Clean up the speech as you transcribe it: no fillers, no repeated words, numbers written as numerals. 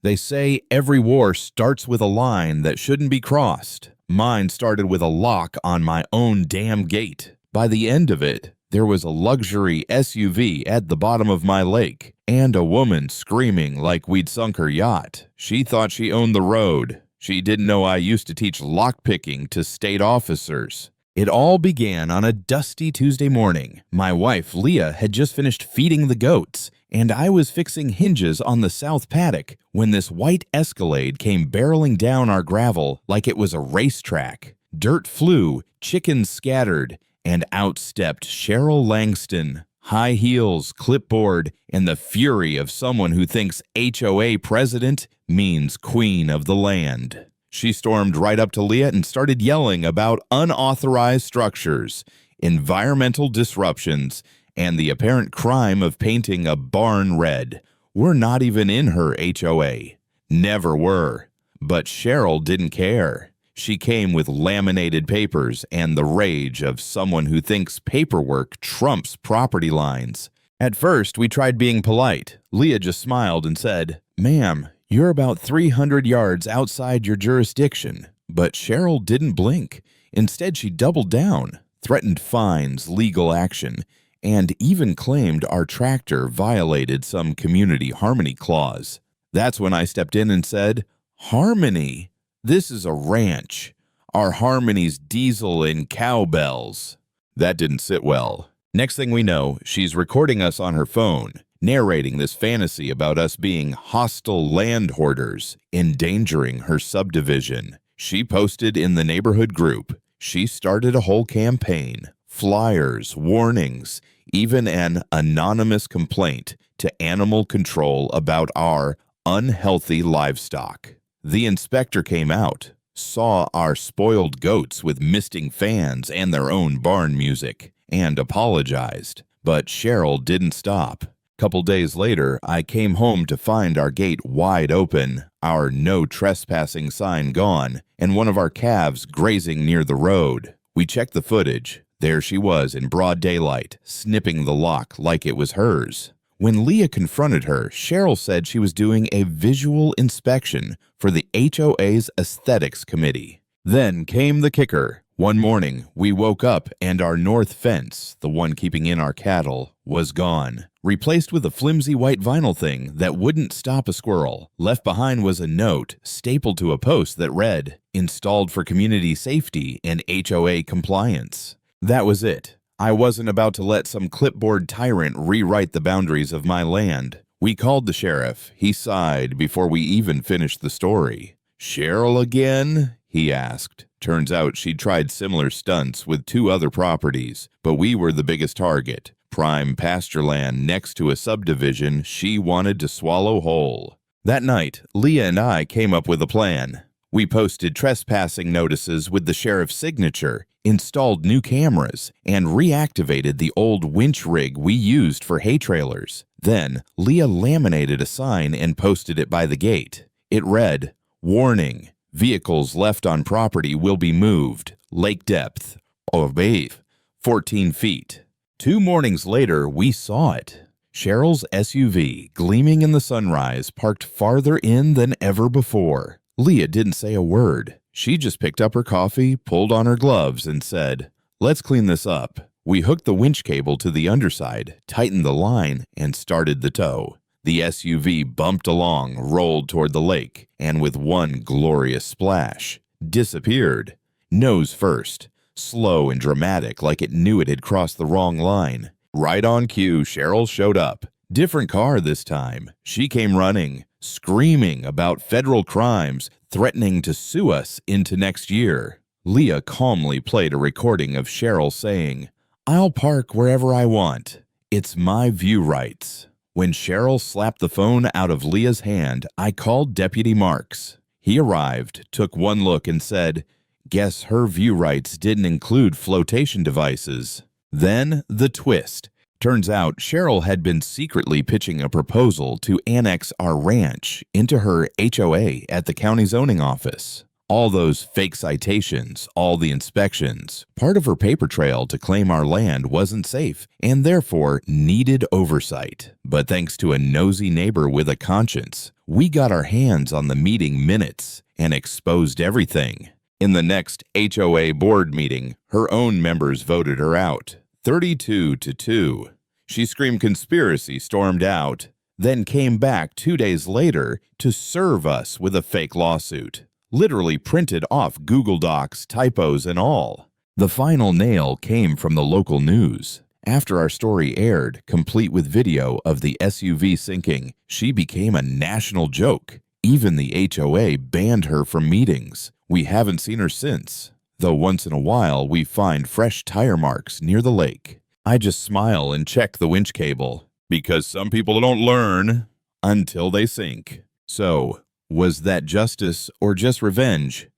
They say every war starts with a line that shouldn't be crossed. Mine started with a lock on my own damn gate. By the end of it, there was a luxury SUV at the bottom of my lake, and a woman screaming like we'd sunk her yacht. She thought she owned the road. She didn't know I used to teach lockpicking to state officers. It all began on a dusty Tuesday morning. My wife, Leah, had just finished feeding the goats, and I was fixing hinges on the south paddock when this white Escalade came barreling down our gravel like it was a racetrack. Dirt flew, chickens scattered, and out stepped Cheryl Langston. High heels, clipboard, and the fury of someone who thinks HOA president means queen of the land. She stormed right up to Leah and started yelling about unauthorized structures, environmental disruptions, and the apparent crime of painting a barn red. We're not even in her HOA. Never were. But Cheryl didn't care. She came with laminated papers and the rage of someone who thinks paperwork trumps property lines. At first, we tried being polite. Leah just smiled and said, "Ma'am, you're about 300 yards outside your jurisdiction." But Cheryl didn't blink. Instead, she doubled down, threatened fines, legal action, and even claimed our tractor violated some community harmony clause. That's when I stepped in and said, "Harmony? This is a ranch. Our harmony's diesel and cowbells." That didn't sit well. Next thing we know, she's recording us on her phone, narrating this fantasy about us being hostile land hoarders, endangering her subdivision. She posted in the neighborhood group. She started a whole campaign, flyers, warnings, even an anonymous complaint to animal control about our unhealthy livestock. The inspector came out, saw our spoiled goats with misting fans and their own barn music, and apologized. But Cheryl didn't stop. Couple days later, I came home to find our gate wide open, our no trespassing sign gone, and one of our calves grazing near the road. We checked the footage. There she was in broad daylight, snipping the lock like it was hers. When Leah confronted her, Cheryl said she was doing a visual inspection for the HOA's aesthetics committee. Then came the kicker. One morning, we woke up and our north fence, the one keeping in our cattle, was gone, replaced with a flimsy white vinyl thing that wouldn't stop a squirrel. Left behind was a note stapled to a post that read, "Installed for community safety and HOA compliance." That was it. I wasn't about to let some clipboard tyrant rewrite the boundaries of my land. We called the sheriff. He sighed before we even finished the story. "Cheryl again?" he asked. Turns out she'd tried similar stunts with 2 other properties, but we were the biggest target. Prime pasture land next to a subdivision she wanted to swallow whole. That night, Leah and I came up with a plan. We posted trespassing notices with the sheriff's signature, installed new cameras, and reactivated the old winch rig we used for hay trailers. Then, Leah laminated a sign and posted it by the gate. It read, "Warning, vehicles left on property will be moved. Lake depth, 14 feet. 2 mornings later, we saw it. Cheryl's SUV, gleaming in the sunrise, parked farther in than ever before. Leah didn't say a word. She just picked up her coffee, pulled on her gloves, and said, "Let's clean this up." We hooked the winch cable to the underside, tightened the line, and started the tow. The SUV bumped along, rolled toward the lake, and with one glorious splash, disappeared. Nose first, slow and dramatic like it knew it had crossed the wrong line. Right on cue, Cheryl showed up. Different car this time. She came running, screaming about federal crimes, threatening to sue us into next year. Leah calmly played a recording of Cheryl saying, "I'll park wherever I want. It's my view rights." When Cheryl slapped the phone out of Leah's hand, I called Deputy Marks. He arrived, took one look, and said, "Guess her view rights didn't include flotation devices." Then the twist. Turns out Cheryl had been secretly pitching a proposal to annex our ranch into her HOA at the county zoning office. All those fake citations, all the inspections, part of her paper trail to claim our land wasn't safe and therefore needed oversight. But thanks to a nosy neighbor with a conscience, we got our hands on the meeting minutes and exposed everything. In the next HOA board meeting, her own members voted her out, 32-2. She screamed conspiracy, stormed out, then came back 2 days later to serve us with a fake lawsuit. Literally printed off Google Docs, typos and all. The final nail came from the local news. After our story aired, complete with video of the SUV sinking, she became a national joke. Even the HOA banned her from meetings. We haven't seen her since, though once in a while we find fresh tire marks near the lake. I just smile and check the winch cable, because some people don't learn until they sink. So, was that justice or just revenge?